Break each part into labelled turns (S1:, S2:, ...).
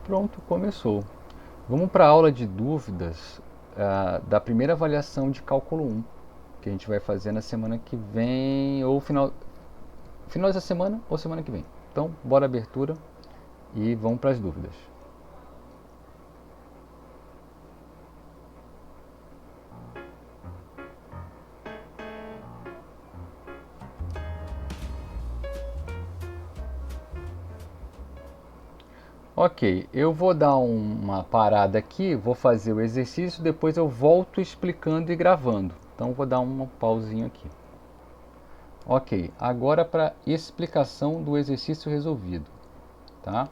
S1: Pronto, começou. Vamos para a aula de dúvidas da primeira avaliação de cálculo 1, que a gente vai fazer na semana que vem, ou final dessa semana ou semana que vem. Então, bora abertura e vamos para as dúvidas. Ok, eu vou dar uma parada aqui, vou fazer o exercício, depois eu volto explicando e gravando. Então, vou dar uma pausinha aqui. Ok, agora para explicação do exercício resolvido. Tá?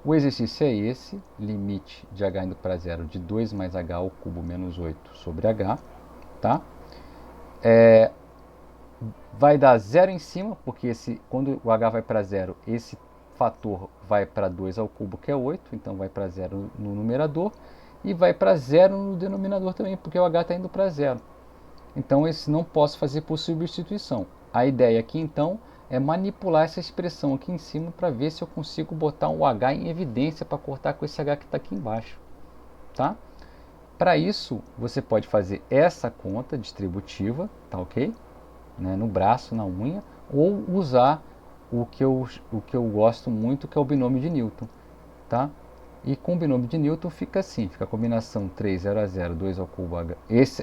S1: O exercício é esse, limite de h indo para zero de 2 mais h ao cubo menos 8 sobre h. Tá? Vai dar zero em cima, porque quando o h vai para zero, esse fator vai para 2 ao cubo, que é 8, então vai para zero no numerador, e vai para zero no denominador também, porque o h está indo para zero. Então, esse não posso fazer por substituição. A ideia aqui, então, é manipular essa expressão aqui em cima para ver se eu consigo botar um h em evidência para cortar com esse h que está aqui embaixo. Tá? Para isso, você pode fazer essa conta distributiva, tá ok? Né, no braço, na unha, ou usar o que eu gosto muito, que é o binômio de Newton. Tá? E com o binômio de Newton fica assim, fica a combinação 3, 0 a 0, 2 ao cubo h,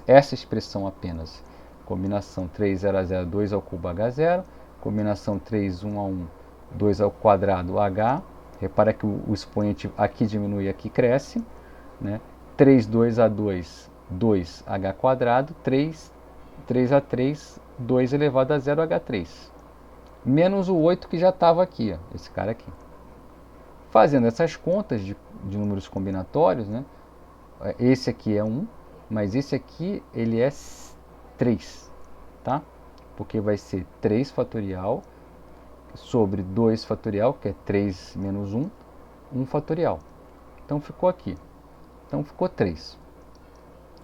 S1: essa expressão apenas, combinação 3, 0 a 0, 2 ao cubo h0, combinação 3, 1 a 1, 2 ao quadrado h, repara que o expoente aqui diminui e aqui cresce, né? 3, 2 a 2, 2h quadrado, 3, 3 a 3, 2 elevado a 0, h3. Menos o 8 que já estava aqui, ó, esse cara aqui. Fazendo essas contas de números combinatórios, né? Esse aqui é 1, mas esse aqui ele é 3, tá? Porque vai ser 3 fatorial sobre 2 fatorial, que é 3 menos 1, 1 fatorial. Então ficou aqui. Então ficou 3.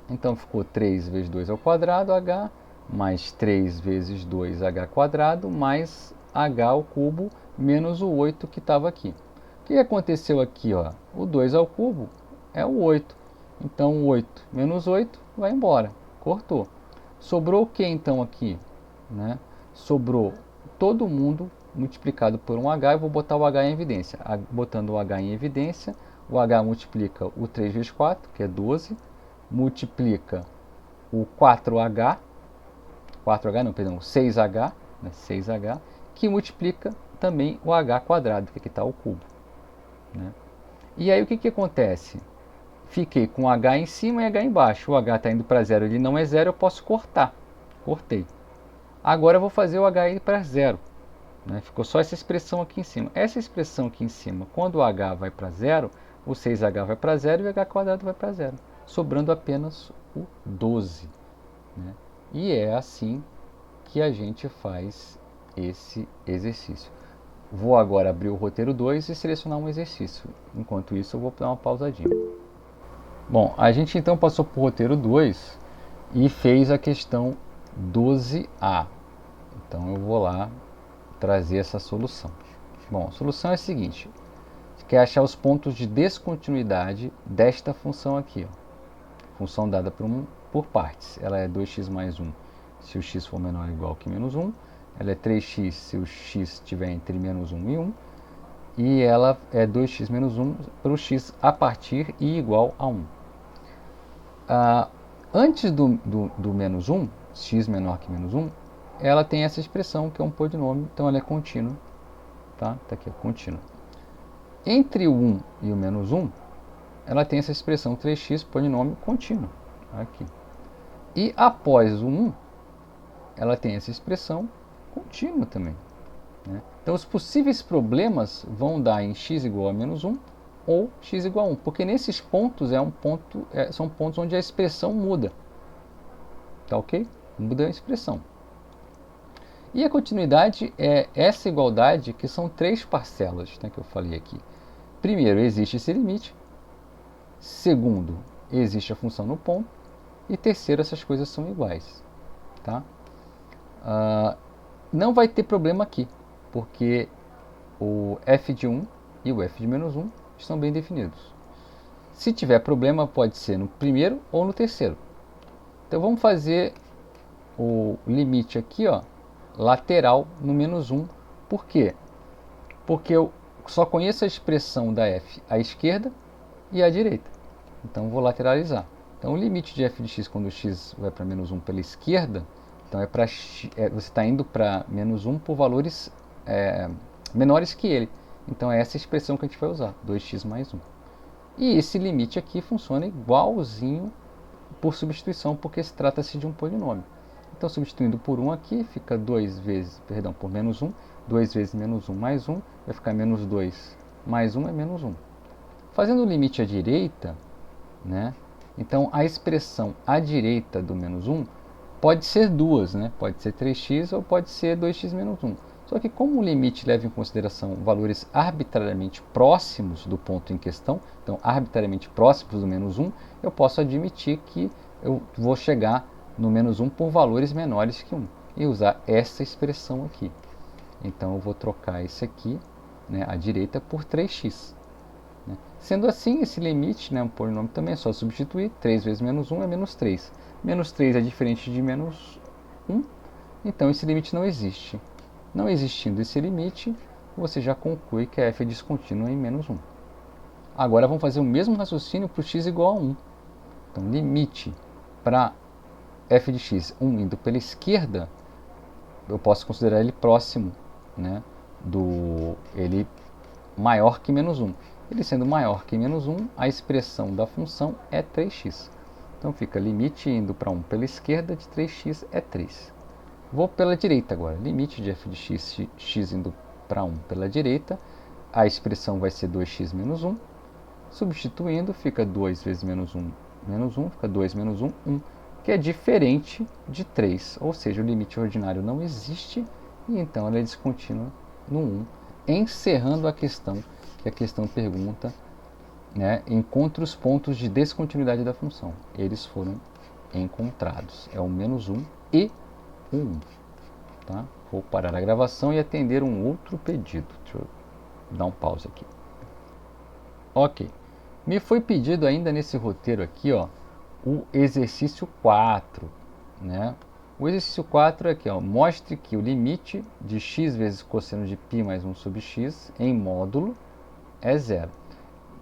S1: Então ficou 3 vezes 2 ao quadrado, h, mais 3 vezes 2h quadrado, mais h ao cubo, menos o 8 que estava aqui. O que aconteceu aqui? Ó? O 2 ao cubo é o 8. Então, 8 menos 8 vai embora. Cortou. Sobrou o que então aqui? Né? Sobrou todo mundo multiplicado por um h. Eu vou botar o h em evidência. Botando o h em evidência, o h multiplica o 3 vezes 4, que é 12. Multiplica o 4h não, perdão, 6h, né, 6h, que multiplica também o h quadrado, que aqui está o cubo. Né? E aí o que acontece? Fiquei com h em cima e h embaixo. O h está indo para zero, ele não é zero, eu posso cortar. Cortei. Agora eu vou fazer o h ir para zero. Né? Ficou só essa expressão aqui em cima. Essa expressão aqui em cima, quando o h vai para zero, o 6h vai para zero e o h quadrado vai para zero, sobrando apenas o 12. Né? E é assim que a gente faz esse exercício. Vou agora abrir o roteiro 2 e selecionar um exercício. Enquanto isso, eu vou dar uma pausadinha. Bom, a gente então passou para o roteiro 2 e fez a questão 12A. Então eu vou lá trazer essa solução. Bom, a solução é a seguinte: você quer achar os pontos de descontinuidade desta função aqui. Ó. Função dada por partes. Ela é 2x mais 1 se o x for menor ou igual que menos 1. Ela é 3x se o x estiver entre menos 1 e 1. E ela é 2x menos 1 para o x a partir e igual a 1. Antes do menos 1, x menor que menos 1, ela tem essa expressão que é um podinômio, então ela é contínua. Tá aqui, contínua. Entre o 1 e o menos 1, ela tem essa expressão 3x polinômio contínuo. Aqui. E após o 1, ela tem essa expressão contínua também. Né? Então, os possíveis problemas vão dar em x igual a menos 1 ou x igual a 1, porque nesses pontos são pontos onde a expressão muda. Tá ok? Muda a expressão. E a continuidade é essa igualdade, que são 3 parcelas, né, que eu falei aqui. Primeiro, existe esse limite. Segundo, existe a função no ponto. E terceiro, essas coisas são iguais. Tá? Não vai ter problema aqui, porque o f de 1 e o f de menos 1 estão bem definidos. Se tiver problema, pode ser no primeiro ou no terceiro. Então vamos fazer o limite aqui, ó, lateral no menos 1. Por quê? Porque eu só conheço a expressão da f à esquerda e à direita. Então vou lateralizar. Então o limite de f de x quando x vai para menos 1 pela esquerda, então você está indo para menos 1 por valores menores que ele. Então é essa expressão que a gente vai usar, 2x mais 1. E esse limite aqui funciona igualzinho por substituição, porque se trata-se de um polinômio. Então, substituindo por 1 aqui, fica por menos 1. 2 vezes menos 1 mais 1, vai ficar menos 2 mais 1 é menos 1. Fazendo o limite à direita, né? Então, a expressão à direita do menos 1 pode ser duas, né? Pode ser 3x ou pode ser 2x menos 1. Só que como o limite leva em consideração valores arbitrariamente próximos do ponto em questão, então arbitrariamente próximos do menos 1, eu posso admitir que eu vou chegar no menos 1 por valores menores que 1 e usar essa expressão aqui. Então eu vou trocar esse aqui, né, à direita, por 3x. Né? Sendo assim, esse limite, né, um polinômio também é só substituir. 3 vezes menos 1 é menos 3. Menos 3 é diferente de menos 1, então esse limite não existe. Não existindo esse limite, você já conclui que a f é descontínua em menos 1. Agora vamos fazer o mesmo raciocínio para o x igual a 1. Então, limite para f de x, 1 indo pela esquerda, eu posso considerar ele próximo, né, ele maior que menos 1. Ele sendo maior que menos 1, a expressão da função é 3x. Então fica limite indo para 1 pela esquerda de 3x é 3. Vou pela direita agora. Limite de f de x indo para 1 pela direita. A expressão vai ser 2x menos 1. Substituindo, fica 2 vezes menos 1, fica 2 menos 1, 1, que é diferente de 3. Ou seja, o limite ordinário não existe e então ela é descontínua no 1, encerrando a questão, que a questão pergunta, né, encontre os pontos de descontinuidade da função. Eles foram encontrados. É o menos 1 e 1. Tá? Vou parar a gravação e atender um outro pedido. Deixa eu dar um pause aqui. Ok. Me foi pedido ainda nesse roteiro aqui, ó, o exercício 4. Né? O exercício 4 é aqui, ó, mostre que o limite de x vezes cosseno de π mais 1 sobre x em módulo é zero.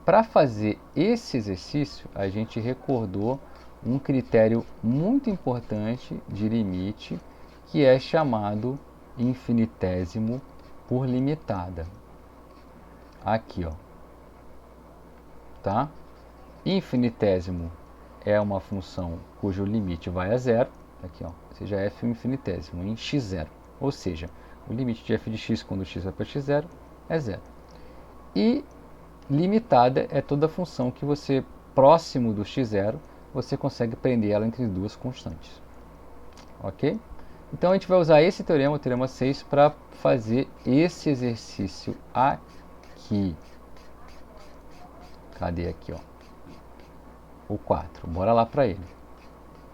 S1: Para fazer esse exercício, a gente recordou um critério muito importante de limite, que é chamado infinitésimo por limitada. Aqui, ó. Tá? Infinitésimo é uma função cujo limite vai a zero. Aqui, ó. Seja f um infinitésimo em x0. Ou seja, o limite de f de x quando x vai para x0 é zero. E limitada é toda função que você, próximo do x0, você consegue prender ela entre duas constantes. Ok? Então a gente vai usar esse teorema, o teorema 6, para fazer esse exercício aqui. Cadê aqui, ó? O 4. Bora lá para ele.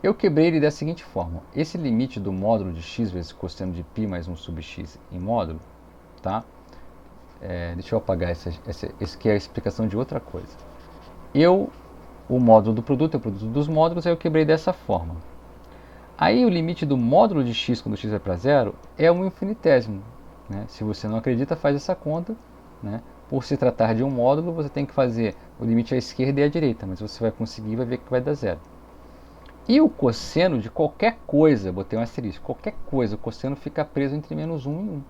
S1: Eu quebrei ele da seguinte forma. Esse limite do módulo de x vezes cosseno de π mais 1 sobre x em módulo, tá? Deixa eu apagar esse que é a explicação de outra coisa. O módulo do produto é o produto dos módulos, aí eu quebrei dessa forma. Aí o limite do módulo de x quando x vai para zero é um infinitésimo. Né? Se você não acredita, faz essa conta. Né? Por se tratar de um módulo, você tem que fazer o limite à esquerda e à direita, mas você vai conseguir e vai ver que vai dar zero. E o cosseno de qualquer coisa, botei um asterisco, qualquer coisa, o cosseno fica preso entre menos 1 e 1.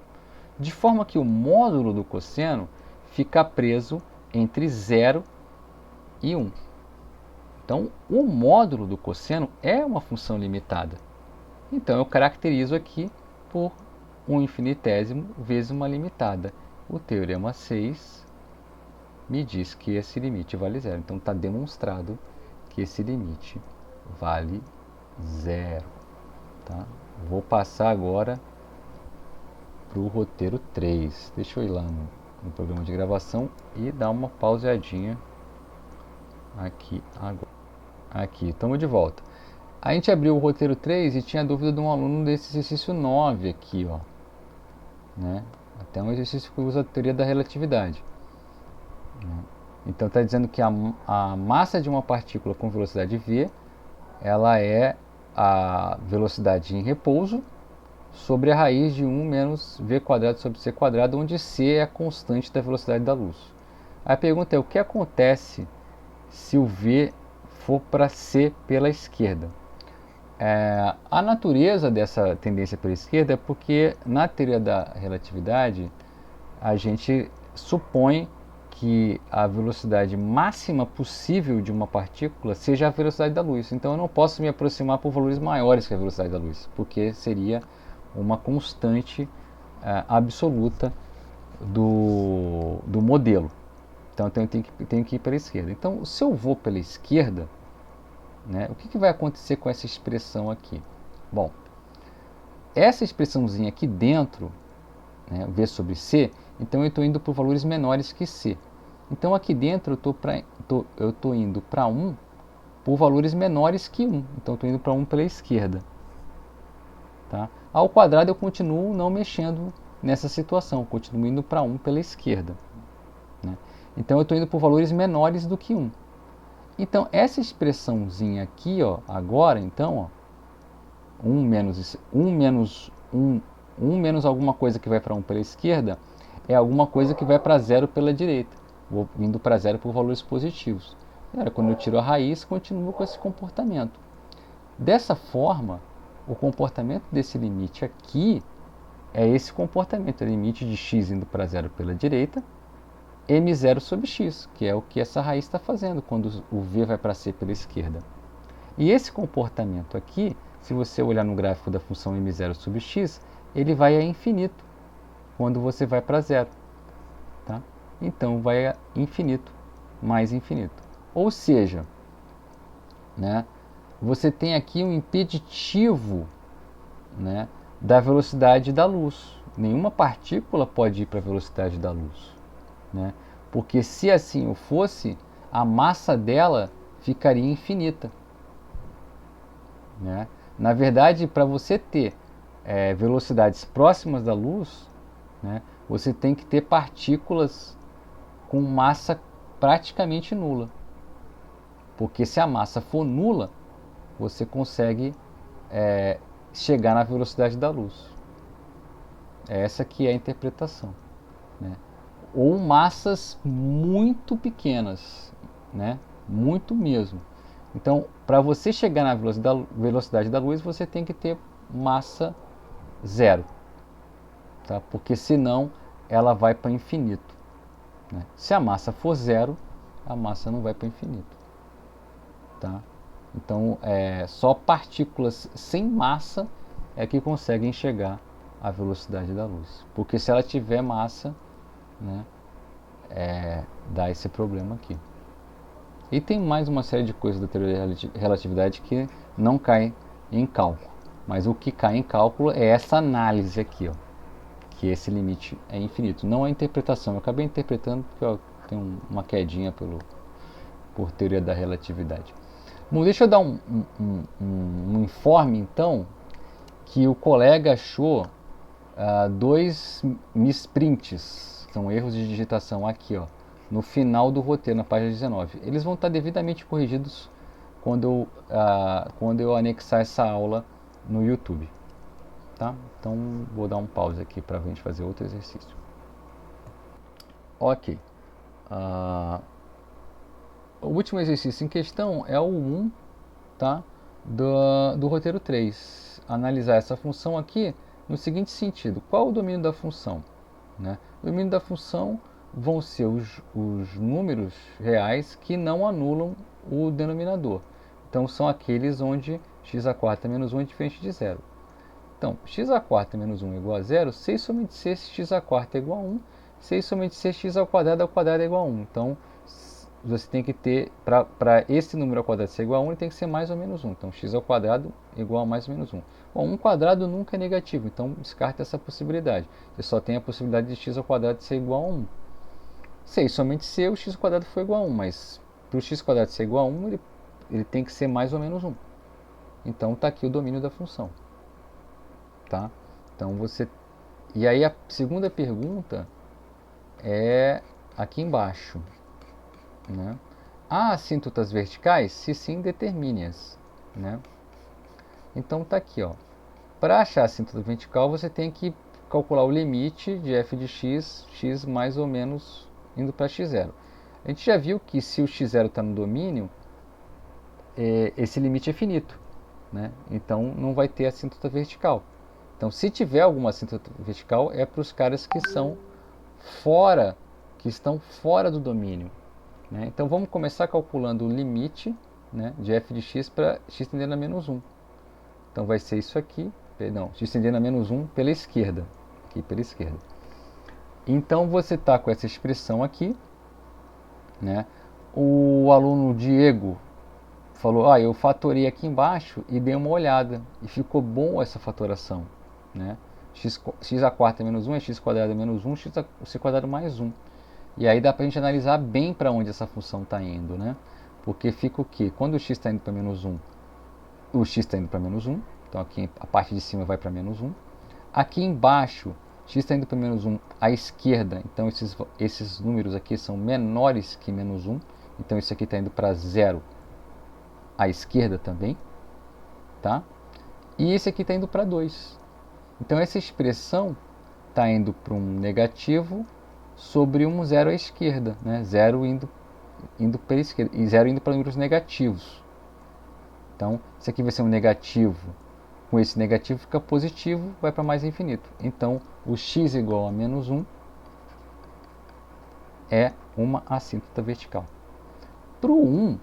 S1: De forma que o módulo do cosseno fica preso entre 0 e 1. Então, o módulo do cosseno é uma função limitada. Então, eu caracterizo aqui por um infinitésimo vezes uma limitada. O teorema 6 me diz que esse limite vale zero. Então, está demonstrado que esse limite vale zero. Tá? Vou passar agora para o roteiro 3. Deixa eu ir lá no programa de gravação e dar uma pauseadinha aqui agora. Aqui, estamos de volta. A gente abriu o roteiro 3 e tinha dúvida de um aluno desse exercício 9 aqui, ó. Né? Até um exercício que usa a teoria da relatividade. Né? Então está dizendo que a massa de uma partícula com velocidade v, ela é a velocidade em repouso sobre a raiz de 1 menos v quadrado sobre c quadrado, onde c é a constante da velocidade da luz. A pergunta é: o que acontece se o v for para c pela esquerda? A natureza dessa tendência pela esquerda é porque, na teoria da relatividade, a gente supõe que a velocidade máxima possível de uma partícula seja a velocidade da luz. Então eu não posso me aproximar por valores maiores que a velocidade da luz, porque seria uma constante absoluta do modelo. Então eu tenho que ir pela esquerda. Então, se eu vou pela esquerda, né, o que vai acontecer com essa expressão aqui? Bom, essa expressãozinha aqui dentro, né, V sobre C, então eu estou indo por valores menores que C. Então aqui dentro eu estou indo para 1 por valores menores que 1. Então eu estou indo para 1 pela esquerda. Tá? Ao quadrado eu continuo não mexendo nessa situação, continuo indo para 1 pela esquerda. Né? Então eu estou indo por valores menores do que 1. Então essa expressãozinha aqui, ó, agora, então, ó, 1 menos alguma coisa que vai para 1 pela esquerda é alguma coisa que vai para 0 pela direita. Vou indo para 0 por valores positivos. Agora, quando eu tiro a raiz, continuo com esse comportamento. Dessa forma, o comportamento desse limite aqui é esse comportamento, é o limite de x indo para 0 pela direita, m0 sobre x, que é o que essa raiz está fazendo quando o v vai para c pela esquerda. E esse comportamento aqui, se você olhar no gráfico da função m0 sobre x, ele vai a infinito quando você vai para 0. Tá? Então vai a infinito mais infinito. Ou seja, né, você tem aqui um impeditivo, né, da velocidade da luz. Nenhuma partícula pode ir para a velocidade da luz. Né? Porque se assim o fosse, a massa dela ficaria infinita. Né? Na verdade, para você ter velocidades próximas da luz, né, você tem que ter partículas com massa praticamente nula. Porque se a massa for nula, você consegue chegar na velocidade da luz. Essa que é a interpretação. Né? Ou massas muito pequenas, né? Muito mesmo. Então, para você chegar na velocidade da luz, você tem que ter massa zero. Tá? Porque senão ela vai para infinito. Né? Se a massa for zero, a massa não vai para infinito. Tá? Então, só partículas sem massa é que conseguem chegar à velocidade da luz. Porque se ela tiver massa, né, dá esse problema aqui. E tem mais uma série de coisas da teoria da relatividade que não cai em cálculo. Mas o que cai em cálculo é essa análise aqui, ó, que esse limite é infinito. Não a interpretação. Eu acabei interpretando porque tem uma quedinha por teoria da relatividade. Bom, deixa eu dar um informe, então, que o colega achou dois misprints, são erros de digitação aqui, ó, no final do roteiro, na página 19. Eles vão estar devidamente corrigidos quando eu anexar essa aula no YouTube. Tá? Então, vou dar um pause aqui para a gente fazer outro exercício. Ok. O último exercício em questão é o 1, tá? do roteiro 3. Analisar essa função aqui no seguinte sentido: qual o domínio da função? Né? O domínio da função vão ser os números reais que não anulam o denominador. Então são aqueles onde x a quarta menos 1 é diferente de zero. Então, x a quarta menos 1 é igual a zero, 6 somente c x a quarta é igual a 1, 6 somente c x ao quadrado é igual a 1. Então, você tem que ter, para esse número ao quadrado ser igual a 1, ele tem que ser mais ou menos 1. Então, x ao quadrado é igual a mais ou menos 1. Bom, 1 quadrado nunca é negativo, então descarta essa possibilidade. Você só tem a possibilidade de x ao quadrado ser igual a 1. 6 somente c, o x ao quadrado foi igual a 1, mas para o x ao quadrado ser igual a 1, ele tem que ser mais ou menos 1. Então, está aqui o domínio da função. Tá? Então, E aí, a segunda pergunta é aqui embaixo. né? Há assíntotas verticais? Se sim, determine-as, né? Então tá aqui, ó. Para achar a assíntota vertical, você tem que calcular o limite de f de x, x mais ou menos indo para x0. A gente já viu que se o x0 está no domínio, esse limite é finito, né? Então não vai ter assíntota vertical. Então, se tiver alguma assíntota vertical, é para os caras que são fora, que estão fora do domínio, né? Então vamos começar calculando o limite, né, de f de x para x tendendo a menos 1. Então vai ser isso aqui, não, x tendendo a menos 1 pela esquerda, aqui pela esquerda. Então você está com essa expressão aqui, né? O aluno Diego falou, eu fatorei aqui embaixo e dei uma olhada, e ficou bom essa fatoração, né? X a quarta menos 1 é x quadrado menos 1, x quadrado mais 1. E aí dá para a gente analisar bem para onde essa função está indo, né? Porque fica o quê? Quando o x está indo para menos 1, o x está indo para menos 1, então aqui a parte de cima vai para menos 1. Aqui embaixo, x está indo para menos 1 à esquerda, então esses números aqui são menores que menos 1, então isso aqui está indo para 0 à esquerda também, tá? E esse aqui está indo para 2. Então essa expressão está indo para um negativo sobre um 0 à esquerda, né? 0 indo para a esquerda e 0 indo para números negativos. Então, isso aqui vai ser um negativo. Com esse negativo fica positivo, vai para mais infinito. Então, o x igual a menos 1 é uma assíntota vertical. Para o 1,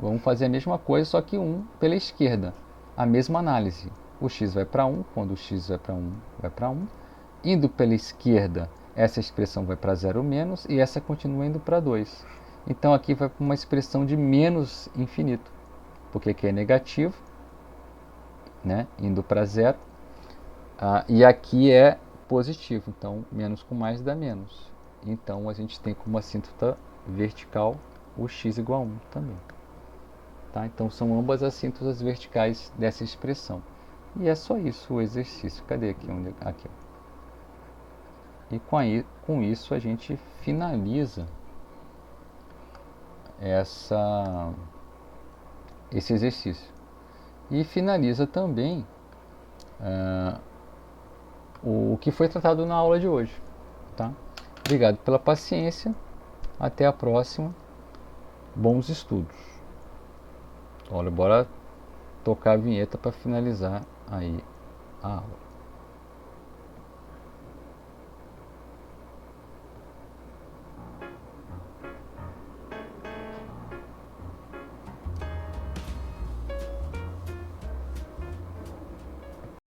S1: vamos fazer a mesma coisa, só que 1 pela esquerda. A mesma análise. O x vai para 1, quando o x vai para 1, vai para 1. Indo pela esquerda, essa expressão vai para 0 menos e essa continua indo para 2. Então aqui vai para uma expressão de menos infinito, porque aqui é negativo, né, indo para 0, e aqui é positivo, então menos com mais dá menos. Então a gente tem como assíntota vertical o x igual a 1 também. Tá? Então são ambas assíntotas verticais dessa expressão. E é só isso o exercício. Cadê aqui? Aqui. E com isso a gente finaliza esse exercício. E finaliza também o que foi tratado na aula de hoje. Tá? Obrigado pela paciência. Até a próxima. Bons estudos. Olha, bora tocar a vinheta para finalizar aí a aula.